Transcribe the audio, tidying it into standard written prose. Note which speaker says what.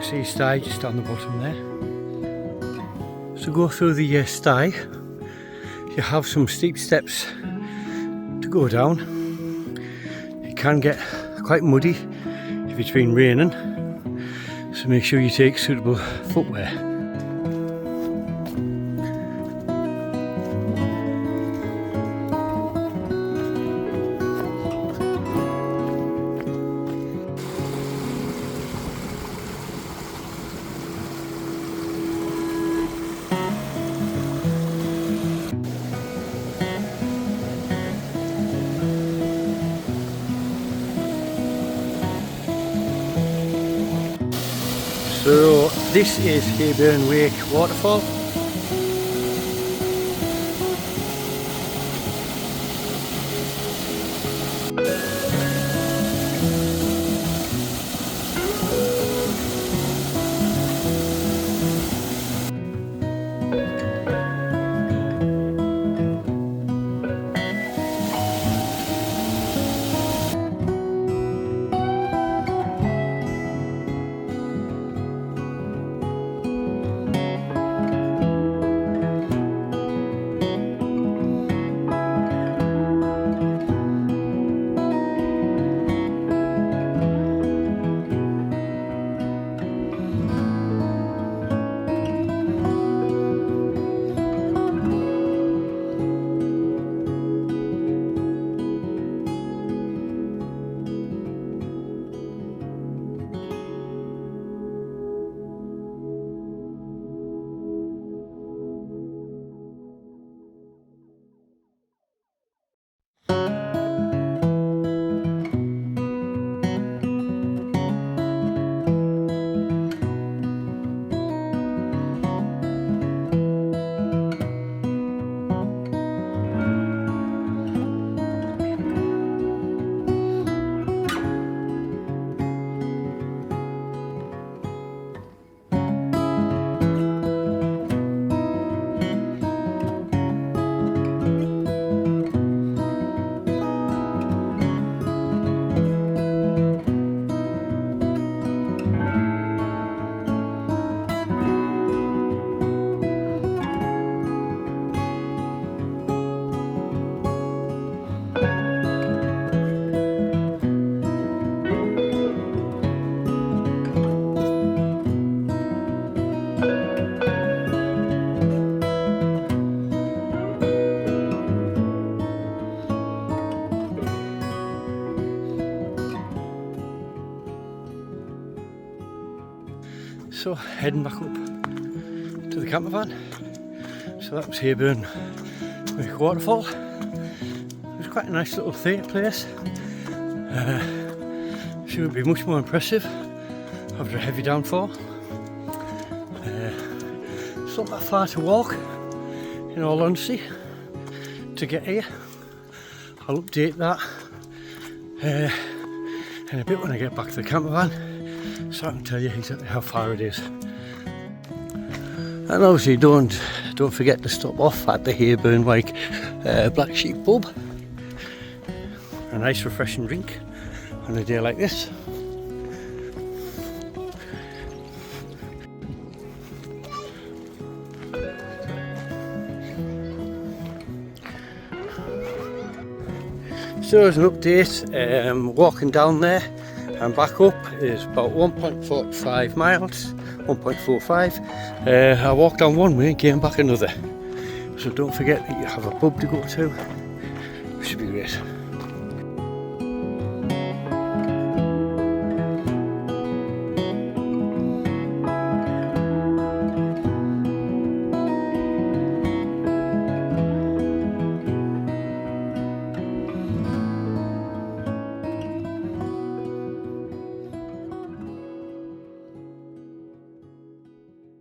Speaker 1: see a sty just down the bottom there. So go through the sty. You have some steep steps to go down. It can get quite muddy if it's been raining, so make sure you take suitable footwear. So this is Hayburn Wyke Waterfall. So heading back up to the camper van. So that was Hayburn Wyke Waterfall. It was quite a nice little theatre place. Should be much more impressive after a heavy downfall. It's not that far to walk, in all honesty, to get here. I'll update that in a bit when I get back to the camper van, so I can tell you exactly how far it is. And obviously don't forget to stop off at the Hayburn Wyke Black Sheep pub. A nice refreshing drink on a day like this. So as an update, walking down there and back up is about 1.45 miles, 1.45. I walked down one way and came back another. So don't forget that you have a pub to go to, which should be great.